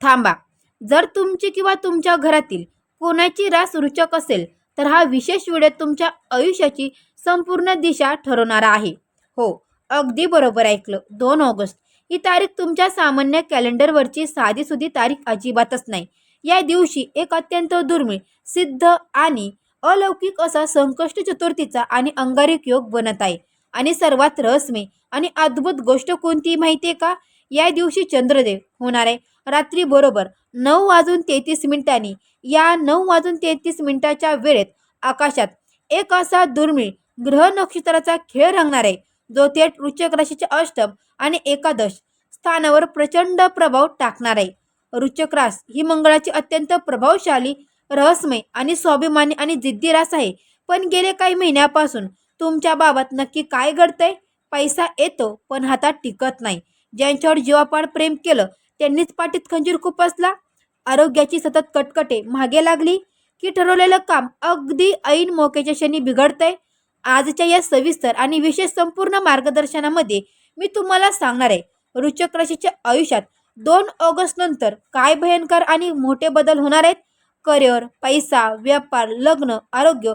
थांबा. जर तुमची किंवा तुमच्या घरातील कोणाची रास रुचक असेल तर हा विशेष व्हिडिओ तुमच्या आयुष्याची संपूर्ण दिशा ठरवणारा आहे. हो, अगदी बरोबर ऐकलं. 2 ऑगस्ट ही तारीख तुमच्या सामान्य कॅलेंडरवरची साधीसुधी तारीख अजिबातच नाही. या दिवशी एक अत्यंत दुर्मिळ, सिद्ध आणि अलौकिक असा संकष्ट चतुर्थीचा आणि अंगारक योग बनत आहे. आणि सर्वात रहस्यमय आणि अद्भुत गोष्ट कोणती माहिती आहे का? या दिवशी चंद्रदेव होणार आहे रात्री बरोबर 9:33 या 9:33 वेळेत आकाशात एक असा दुर्मिळ ग्रह नक्षत्राचा खेळ रंगणार आहे जो थेट वृश्चिक राशीच्या अष्टम आणि एकादश स्थानावर प्रचंड प्रभाव टाकणार आहे. वृश्चिक रास ही मंगळाची अत्यंत प्रभावशाली, रहस्यमय आणि स्वाभिमानी आणि जिद्दी रास आहे. पण गेले काही महिन्यापासून तुमच्या बाबत नक्की काय घडतंय? पैसा येतो पण हातात टिकत नाही. ज्यांच्यावर जीवापाड प्रेम केलं त्यांनीच पाठीत खंजीर खुपसला. आरोग्याची सतत कटकटे मागे लागली की ठरवलेलं काम अगदी ऐन मोक्याच्या क्षणी बिघडतंय. आजच्या या सविस्तर आणि विशेष संपूर्ण मार्गदर्शनामध्ये मी तुम्हाला सांगणार आहे वृश्चिक राशीच्या आयुष्यात 2 ऑगस्ट नंतर काय भयंकर आणि मोठे बदल होणार आहेत. करिअर, पैसा, व्यापार, लग्न, आरोग्य,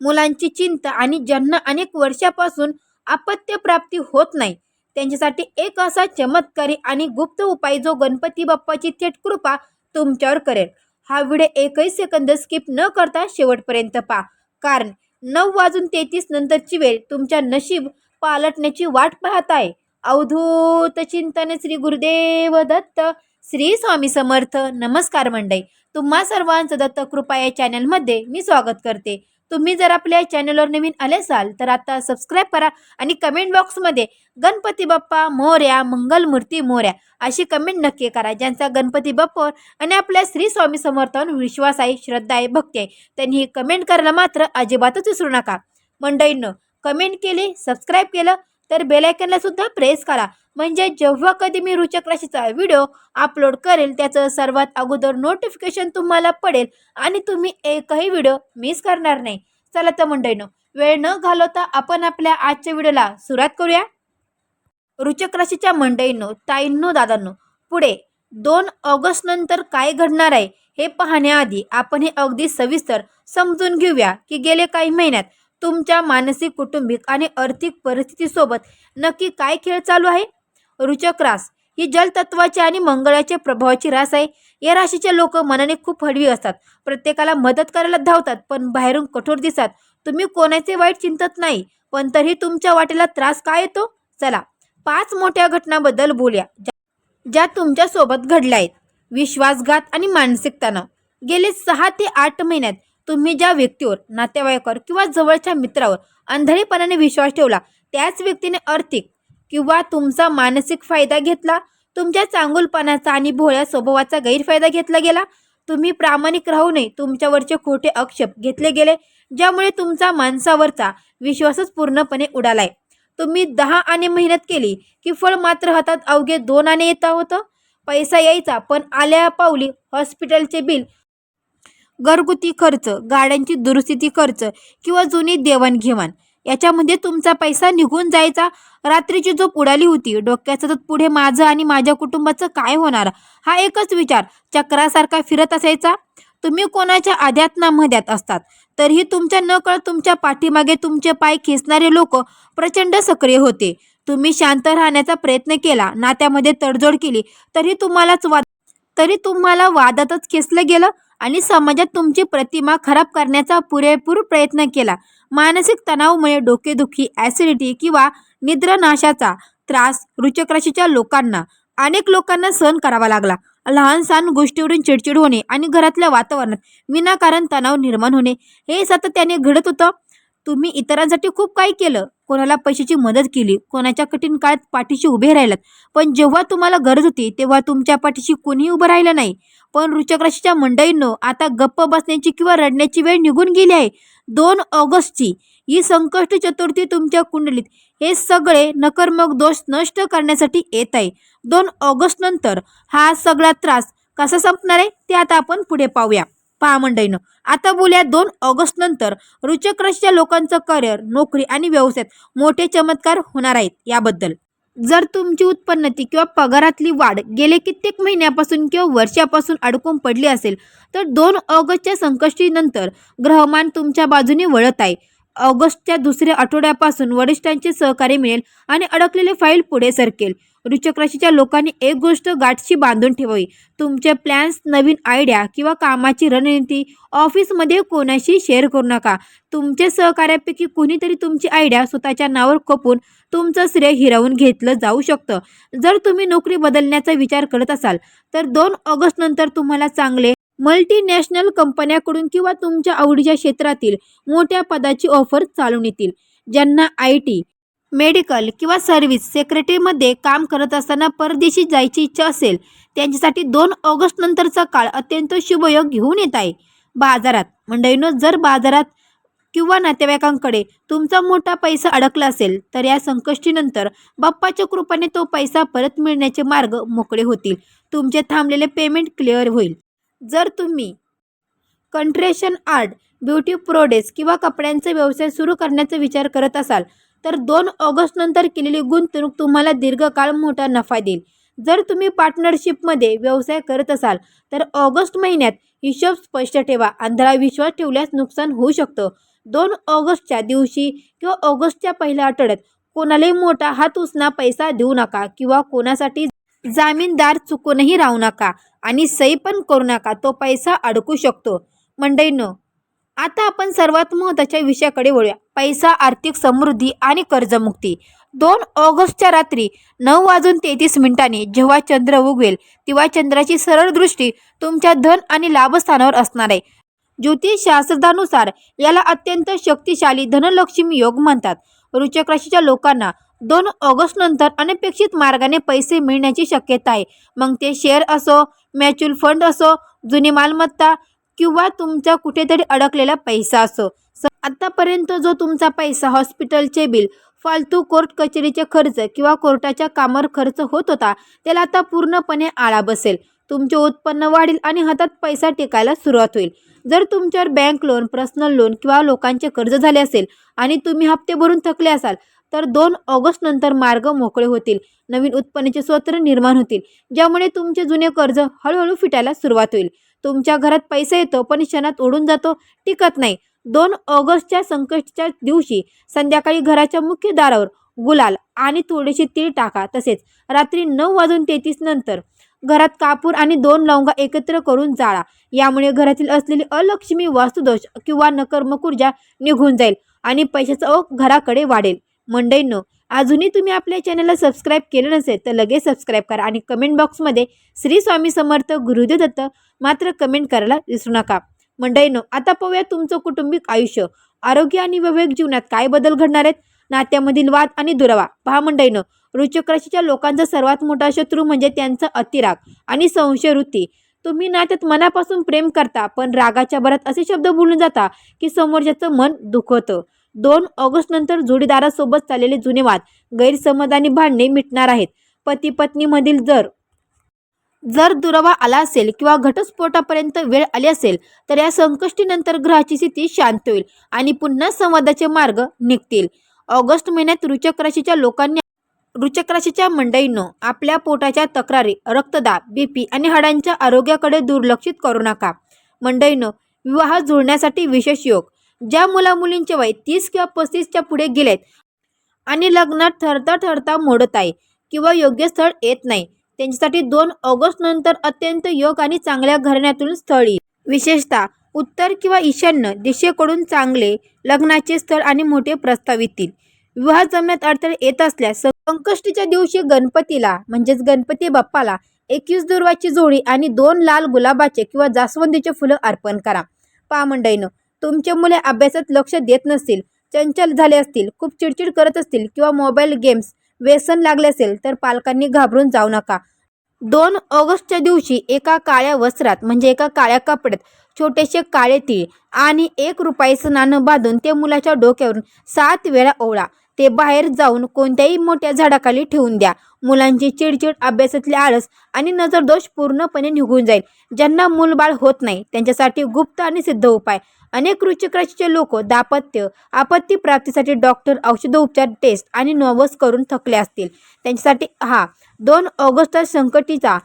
मुलांची चिंता आणि ज्यांना अनेक वर्षापासून अपत्य प्राप्ती होत नाही त्यांच्यासाठी एक असा चमत्कारी आणि गुप्त उपाय जो गणपती बाप्पाची थेट कृपा तुमच्यावर करेल. हा व्हिडिओ एकही सेकंद स्किप न करता शेवटपर्यंत पहा, कारण 9:33 नंतरची वेळ तुमच्या नशीब पालटण्याची वाट पाहत आहे. अवधूत चिंतन श्री गुरुदेव दत्त. श्री स्वामी समर्थ. नमस्कार मंडळी, तुम्हा सर्वांचं दत्त कृपा या चॅनलमध्ये मी स्वागत करते. तुम्ही जर आपल्या चॅनलवर नवीन आले असाल तर आता सबस्क्राईब करा आणि कमेंट बॉक्समध्ये गणपती बाप्पा मोरया, मंगलमूर्ती मोरया अशी कमेंट नक्की करा. ज्यांचा गणपती बाप्पावर आणि आपल्या श्री स्वामी समर्थांवर विश्वास आहे, श्रद्धा आहे, भक्ती आहे त्यांनी ही कमेंट करायला मात्र अजिबातच विसरू नका. मंडळींनो, कमेंट केली, सबस्क्राईब केलं तर बेल आयकॉनला सुद्धा प्रेस करा, म्हणजे जेव्हा कधी मी वृश्चिक राशीचा व्हिडिओ अपलोड करेल त्याचं सर्वात अगोदर नोटिफिकेशन तुम्हाला पडेल आणि तुम्ही एकही व्हिडिओ मिस करणार नाही. चला तर मंडळींनो, वेळ न घालवता आपण आपल्या आजच्या व्हिडिओला सुरुवात करूया. वृश्चिक राशीच्या मंडळींनो, ताईंनो, दादांनो, पुढे 2 ऑगस्ट नंतर काय घडणार आहे हे पाहण्याआधी आपण हे अगदी सविस्तर समजून घेऊया की गेले काही महिन्यात तुमच्या मानसिक, कौटुंबिक आणि आर्थिक परिस्थितीसोबत नक्की काय खेळ चालू आहे. वृश्चिक रास ही जलतत्वाची आणि मंगळाच्या प्रभावाची रास आहे. या राशीचे लोक मनाने खूप हळवी असतात, प्रत्येकाला मदत करायला धावतात, पण बाहेरून कठोर दिसतात. तुम्ही कोणाचे वाईट चिंतत नाही, पण तरी तुमच्या वाटेला त्रास काय येतो? चला 5 मोठ्या घटनांबद्दल बोलूया ज्या तुमच्या सोबत घडल्या आहेत. विश्वासघात आणि मानसिक तणाव. गेले 6 ते 8 महिन्यात तुम्ही ज्या व्यक्तीवर, नातेवाईकावर किंवा जवळच्या मित्रावर अंधळेपणाने विश्वास ठेवला त्याच व्यक्तीने आर्थिक किंवा तुमचा मानसिक फायदा घेतला. तुमच्या चांगुलपणाचा आणि भोळ्या स्वभावाचा गैरफायदा घेतला गेला. तुम्ही प्रामाणिक राहू नये तुमच्यावरचे खोटे आक्षेप घेतले गेले, ज्यामुळे तुमचा माणसावरचा विश्वासच पूर्णपणे उडालाय. तुम्ही 10 आणे मेहनत केली की फळ मात्र हातात अवघे 2 आणे येत होतं. पैसा यायचा पण आल्या पावली हॉस्पिटलचे बिल, घरगुती खर्च, गाड्यांची दुरुस्ती खर्च किंवा जुनी देवाणघेवाण याच्यामध्ये तुमचा पैसा निघून जायचा. रात्रीची झोप उडाली होती. डोक्यात सतत पुढे माझं आणि माझ्या कुटुंबाचं काय होणार हा एकच विचार चक्रासारखा फिरत असायचा. तुम्ही कोणाच्या अध्यात्मामध्यात असतात तरीही तुमच्या नकळत तुमच्या पाठीमागे तुमचे पाय खेचणारे लोक प्रचंड सक्रिय होते. तुम्ही शांत राहण्याचा प्रयत्न केला, नात्यामध्ये तडजोड केली, तरी तुम्हाला वादातच खेचलं गेलं आणि समाजात तुमची प्रतिमा खराब करण्याचा पुरेपूर प्रयत्न केला. मानसिक तणावामुळे डोकेदुखी, ॲसिडिटी किंवा निद्रानाशाचा त्रास वृश्चिक राशीच्या लोकांना, अनेक लोकांना सहन करावा लागला. लहान सहान गोष्टीवरून चिडचिड होणे आणि घरातल्या वातावरणात विनाकारण तणाव निर्माण होणे हे सातत्याने घडत होतं. तुम्ही इतरांसाठी खूप काही केलं, कोणाला पैशाची मदत केली, कोणाच्या कठीण काळात पाठीशी उभे राहिलात, पण जेव्हा तुम्हाला गरज होती तेव्हा तुमच्या पाठीशी कोणीही उभं राहिलं नाही. पण वृश्चिक राशीच्या मंडळींनो, आता गप्प बसण्याची किंवा रडण्याची वेळ निघून गेली आहे. 2 ऑगस्टची ही संकष्ट चतुर्थी तुमच्या कुंडलीत हे सगळे नकारात्मक दोष नष्ट करण्यासाठी येत आहे. 2 ऑगस्ट नंतर हा सगळा त्रास कसा संपणार आहे ते आता आपण पुढे पाहूया. पहा मंडळींनो, आता बोलूया 2 ऑगस्ट नंतर वृश्चिक राशीच्या लोकांचं करिअर, नोकरी आणि व्यवसायात मोठे चमत्कार होणार आहेत याबद्दल. जर तुमची उत्पन्नती किंवा पगारातली वाढ गेले कित्येक महिन्यापासून किंवा वर्षापासून अडकून पडली असेल तर 2 ऑगस्टच्या संकष्टीनंतर ग्रहमान तुमच्या बाजूने वळत आहे. ऑगस्टच्या दुसऱ्या आठवड्यापासून वरिष्ठांचे सहकार्य मिळेल आणि अडकलेले फाईल पुढे सरकेल. वृश्चिक राशीच्या लोकांनी एक गोष्ट गाठशी बांधून ठेवावी. तुमचे प्लॅन्स, नवीन आयडिया किंवा कामाची रणनीती ऑफिसमध्ये कोणाशी शेअर करू नका. तुमचे सहकार्यापैकी कोणीतरी तुमची आयडिया स्वतःच्या नावावर खपवून तुमचं श्रेय हिरावून घेतलं जाऊ शकतं. जर तुम्ही नोकरी बदलण्याचा विचार करत असाल तर 2 ऑगस्ट नंतर तुम्हाला चांगले मल्टीनॅशनल कंपन्याकडून किंवा तुमच्या आवडीच्या क्षेत्रातील मोठ्या पदाची ऑफर चालून येतील. ज्यांना IT, मेडिकल किंवा सर्व्हिस सेक्रेटरीमध्ये काम करत असताना परदेशी जायची इच्छा असेल त्यांच्यासाठी 2 ऑगस्ट नंतरचा काळ अत्यंत शुभयोग घेऊन येत आहे. बाजारात मंडळींनो, जर बाजारात किंवा नातेवाईकांकडे तुमचा मोठा पैसा अडकला असेल तर या संकष्टीनंतर बाप्पाच्या कृपेने तो पैसा परत मिळण्याचे मार्ग मोकळे होतील. तुमचे थांबलेले पेमेंट क्लिअर होईल. जर तुम्ही कंट्रेशन आर्ट, ब्युटी प्रोडक्ट्स किंवा कपड्यांचा व्यवसाय सुरू करण्याचा विचार करत असाल तर 2 ऑगस्ट नंतर केलेली गुंतवणूक तुम्हाला दीर्घकाळ मोठा नफा देईल. जर तुम्ही पार्टनरशिपमध्ये व्यवसाय करत असाल तर ऑगस्ट महिन्यात हिशोब स्पष्ट ठेवा. आंधळा विश्वास ठेवल्यास नुकसान होऊ शकतं. 2 ऑगस्टच्या दिवशी किंवा ऑगस्टच्या पहिल्या आठवड्यात कोणालाही मोठा हात उचना पैसा देऊ नका किंवा कोणासाठी जामीनदार चुकूनही राहू नका आणि सही पण करू नका. तो पैसा अडकू शकतो. मंडळींनो, आता आपण सर्वात महत्त्वाच्या विषयाकडे वळूया. पैसा, आर्थिक समृद्धी आणि कर्जमुक्ती. 2 ऑगस्टच्या रात्री 9:33 जेव्हा चंद्र उगवेल तेव्हा चंद्राची सरळ दृष्टी तुमच्या धन आणि लाभस्थानावर असणार आहे. ज्योतिषशास्त्रानुसार याला अत्यंत शक्तिशाली धनलक्ष्मी योग म्हणतात. वृश्चिक राशीच्या लोकांना 2 ऑगस्ट नंतर अनपेक्षित मार्गाने पैसे मिळण्याची शक्यता आहे. मग ते शेअर असो, म्युच्युअल फंड असो, जुनी मालमत्ता किंवा तुमचा कुठेतरी अडकलेला पैसा असो. आतापर्यंत जो तुमचा पैसा हॉस्पिटलचे बिल, फालतू कोर्ट कचेरीचे खर्च किंवा कोर्टाच्या कामावर खर्च होत होता त्याला आता पूर्णपणे आळा बसेल. तुमचे उत्पन्न वाढेल आणि हातात पैसा टिकायला सुरुवात होईल. जर तुमच्यावर बँक लोन, पर्सनल लोन किंवा लोकांचे कर्ज झाले असेल आणि तुम्ही हप्ते भरून थकले असाल तर 2 ऑगस्ट नंतर मार्ग मोकळे होतील. नवीन उत्पन्नाचे स्रोत निर्माण होतील ज्यामुळे तुमचे जुने कर्ज हळूहळू फिटायला सुरुवात होईल. तुमच्या घरात पैसा येतो पण क्षणात उडून जातो, टिकत नाही. 2 ऑगस्टच्या संकष्टीच्या दिवशी संध्याकाळी घराच्या मुख्य दारावर गुलाल आणि थोडेसे तीळ टाका. तसेच रात्री 9:33 नंतर घरात कापूर आणि 2 लवंगा एकत्र करून जाळा. यामुळे घरातील असलेली अलक्ष्मी, वास्तुदोष किंवा नकारात्मक ऊर्जा निघून जाईल आणि पैशाचा ओघ घराकडे वाढेल. मंडळींनो, अजूनही तुम्ही आपल्या चॅनलला सबस्क्राईब केलं नसेल तर लगेच सबस्क्राईब करा आणि कमेंट बॉक्समध्ये श्री स्वामी समर्थ गुरुदेव दत्त मात्र कमेंट करायला विसरू नका. मंडळींनो, आता पाहूया तुमचं कौटुंबिक आयुष्य, आरोग्य आणि वैवाहिक जीवनात काय बदल घडणार आहेत. नात्यामधील वाद आणि दुरावा. पहा मंडळींनो, वृश्चिक राशीच्या लोकांचा सर्वात मोठा शत्रू म्हणजे त्यांचा अतिराग आणि संशयवृत्ती. तुम्ही नात्यात मनापासून प्रेम करता पण रागाच्या भरात असे शब्द बोलून जाता की समोरच्याचं मन दुखवतं. 2 ऑगस्ट नंतर जोडीदारासोबत चाललेले जुने वाद, गैरसमज आणि भांडणे मिटणार आहेत. पती पत्नीमधील जर दुरावा आला असेल किंवा घटस्फोटापर्यंत वेळ आली असेल तर या संकष्टीनंतर ग्रहाची स्थिती शांत होईल आणि पुन्हा संवादाचे मार्ग निघतील. ऑगस्ट महिन्यात वृश्चिक राशीच्या मंडळींनो, आपल्या पोटाच्या तक्रारी, रक्तदाब, BP आणि हाडांच्या आरोग्याकडे दुर्लक्षित करू नका. मंडळींनो, विवाह जुळण्यासाठी विशेष योग. ज्या मुलामुलींचे वय 30 किंवा 35च्या पुढे गेलेत आणि लग्नात ठरता मोडत आहे किंवा योग्य स्थळ येत नाही त्यांच्यासाठी 2 ऑगस्ट नंतर अत्यंत योग आणि चांगल्या घराण्यातून स्थळ येईल. विशेषतः उत्तर किंवा ईशान्य दिशेकडून चांगले लग्नाचे स्थळ आणि मोठे प्रस्ताव येतील. विवाह जमण्यात अडथळे येत असल्यास संकष्टीच्या दिवशी गणपतीला म्हणजेच गणपती बाप्पाला 21 दुर्वाची जोडी आणि 2 लाल गुलाबाचे किंवा जास्वंदीचे फुलं अर्पण करा. पहा मंडळींनो, तुमचे मुले अभ्यासात लक्ष देत नसतील, चंचल झाले असतील, खूप चिडचिड करत असतील किंवा मोबाईल गेम्स व्यसन लागले असेल तर पालकांनी घाबरून जाऊ नका. 2 ऑगस्टच्या दिवशी एका काळ्या वस्त्रात म्हणजे एका काळ्या कपड्यात छोटेसे काळे तीळ आणि 1 रुपयाचं नाणं बांधून ते मुलाच्या डोक्यावरून 7 वेळा ओवळा. ते बाहेर जाऊन कोणत्याही मोठ्या झाडाखाली ठेवून द्या. मुलांची चिडचिड, अभ्यासातले आळस आणि नजरदोष पूर्णपणे निघून जाईल. ज्यांना मूलबाळ होत नाही त्यांच्यासाठी गुप्त आणि सिद्ध उपाय. अनेक वृश्चिक राशीचे लोक दाम्पत्य आपत्ती प्राप्तीसाठी डॉक्टर, औषधोपचार, टेस्ट आणि नॉवस करून थकले असतील. त्यांच्यासाठी हा 2 ऑगस्ट संकटीचा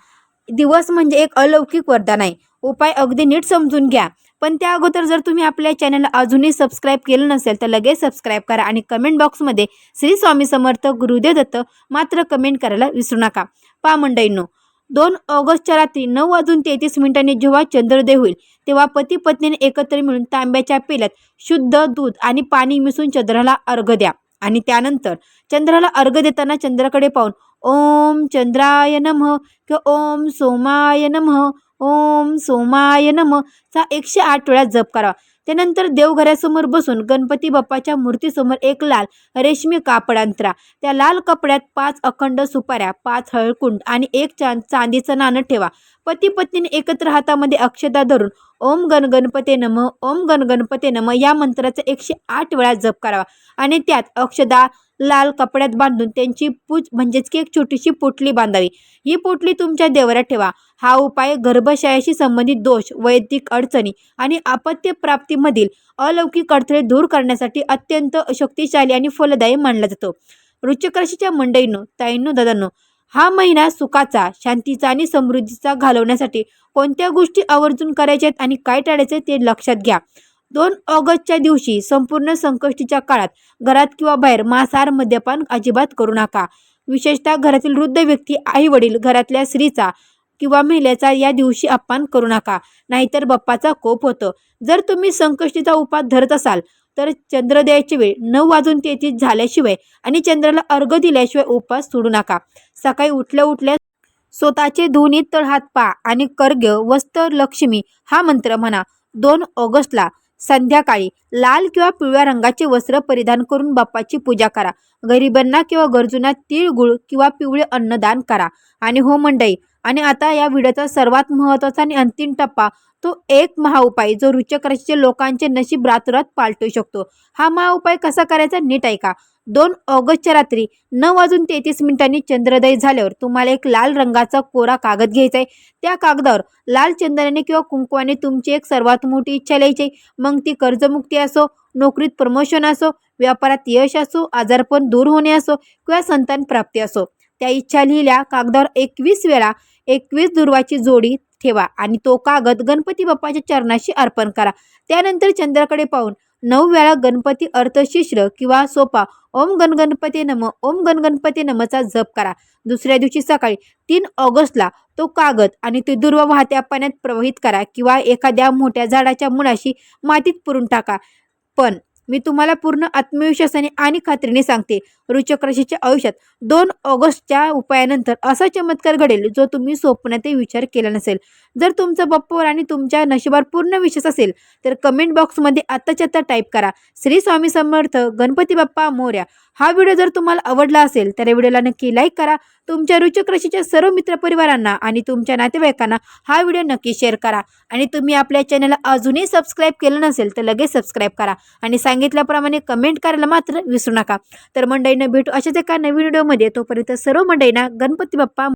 दिवस म्हणजे एक अलौकिक वरदान आहे. उपाय अगदी नीट समजून घ्या. पण त्या अगोदर जर तुम्ही आपल्या चॅनलला अजूनही सबस्क्राईब केलं नसेल तर लगेच सबस्क्राईब करा आणि कमेंट बॉक्समध्ये श्री स्वामी समर्थ गुरुदेव दत्त मात्र कमेंट करायला विसरू नका. पहा मंडळींनो, 2 ऑगस्टच्या रात्री 9:33 जेव्हा चंद्रोदय होईल तेव्हा पती पत्नीने एकत्र मिळून तांब्याच्या पेल्यात शुद्ध दूध आणि पाणी मिसळून चंद्राला अर्घ्य द्या. आणि त्यानंतर चंद्राला अर्घ्य देताना चंद्राकडे पाहून ओम चंद्राय नमः किंवा ओम सोमाय नमः, ओम सोमाय नमः चा 108 वेळा जप करा. त्यानंतर देवघरासमोर बसून गणपती बाप्पाच्या मूर्तीसमोर एक लाल रेशमी कापड अंतरा. त्या लाल कपड्यात 5 अखंड सुपाऱ्या, 5 हळकुंड आणि 1 चांदीचं नाणं ठेवा. पती पत्नीने एकत्र हातामध्ये अक्षता धरून ओम गण गणपते नमः, ओम गण गणपते नमः या मंत्राचा 108 वेळा जप करावा. आणि त्यात अक्षता लाल कपड्यात बांधून त्यांची पूज म्हणजेच की एक छोटीशी पोटली बांधावी. ही पोटली तुमच्या देवरात ठेवा. हा उपाय गर्भाशयाशी संबंधित दोष, वैयक्तिक अडचणी आणि अपत्य प्राप्तीमधील अलौकिक अडथळे दूर करण्यासाठी अत्यंत शक्तिशाली आणि फलदायी मानला जातो. वृश्चिक राशीच्या मंडळींनो, ताईंनो, दादांनो, हा महिना सुखाचा, शांतीचा आणि समृद्धीचा घालवण्यासाठी कोणत्या गोष्टी आवर्जून करायच्या आहेत आणि काय टाळायचे ते लक्षात घ्या. 2 ऑगस्टच्या दिवशी संपूर्ण संकष्टीच्या काळात घरात किंवा बाहेर मांसाहार, मद्यपान अजिबात करू नका. विशेषतः घरातील वृद्ध व्यक्ती, आई वडील, घरातल्या स्त्रीचा किंवा महिलेचा या दिवशी अपमान करू नका, नाहीतर बाप्पाचा कोप होतो. जर तुम्ही संकष्टीचा उपास धरत असाल तर चंद्रोदयाची वेळ 9:33 झाल्याशिवाय आणि चंद्राला अर्घ्य दिल्याशिवाय उपास सोडू नका. सकाळी उठल्या उठल्या स्वतःचे दोन्ही तळहात पा आणि कर्ग्य वस्त्र लक्ष्मी हा मंत्र म्हणा. 2 ऑगस्टला संध्याकाळी लाल किंवा पिवळ्या रंगाचे वस्त्र परिधान करून बाप्पाची पूजा करा. गरिबांना किंवा गरजूंना तीळ, गुळ किंवा पिवळे अन्नदान करा. आणि हो मंडळी, आणि आता या व्हिडिओचा सर्वात महत्त्वाचा आणि अंतिम टप्पा, तो एक महाउपाय जो वृश्चिक राशीच्या लोकांचे नशीब रातोरात पालटू शकतो. हा महाउपाय कसा करायचा नीट ऐका. 2 ऑगस्टच्या रात्री 9:33 चंद्रोदय झाल्यावर तुम्हाला एक लाल रंगाचा कोरा कागद घ्यायचा आहे. त्या कागदावर लाल चंदनाने किंवा कुंकवाने तुमची एक सर्वात मोठी इच्छा लिहायची. मग ती कर्जमुक्ती असो, नोकरीत प्रमोशन असो, व्यापारात यश असो, आजारपण दूर होणे असो किंवा संतान प्राप्ती असो. त्या इच्छा लिहिल्या कागदावर 21 वेळा 21 दुर्वाची जोडी ठेवा आणि तो कागद गणपती बाप्पाच्या चरणाशी अर्पण करा. त्यानंतर चंद्राकडे पाहून 9 वेळा गणपती अर्थशिश्र किंवा सोपा ओम गण गणपती नमः, ओम गण गणपती नमःचा जप करा. दुसऱ्या दिवशी सकाळी 3 ऑगस्टला तो कागद आणि ती दुर्वा वाहत्या पाण्यात प्रवाहित करा किंवा एखाद्या मोठ्या झाडाच्या मुळाशी मातीत पुरून टाका. पण मी तुम्हाला पूर्ण आत्मविश्वासाने आणि खात्रीने सांगते, वृश्चिक राशीच्या आयुष्यात 2 ऑगस्टच्या उपायानंतर असा चमत्कार घडेल जो तुम्ही स्वप्नातही विचार केला नसेल. जर तुमचा बाप्पावर आणि तुमच्या नशिबावर पूर्ण विश्वास असेल तर कमेंट बॉक्समध्ये आत्ताच्या आत्ता टाईप करा, श्री स्वामी समर्थ गणपती बाप्पा मोरया. हा व्हिडिओ जर तुम्हाला आवडला असेल तर या व्हिडिओला नक्की लाईक करा. तुमच्या वृश्चिक राशीच्या सर्व मित्रपरिवारांना आणि तुमच्या नातेवाईकांना हा व्हिडिओ नक्की शेअर करा. आणि तुम्ही आपल्या चॅनलला अजूनही सबस्क्राईब केलं नसेल तर लगेच सबस्क्राईब करा आणि सांगितल्याप्रमाणे कमेंट करायला मात्र विसरू नका. तर मंडळींना भेटू अशाच एका नवीन व्हिडिओमध्ये. तोपर्यंत सर्व मंडळींना गणपती बाप्पा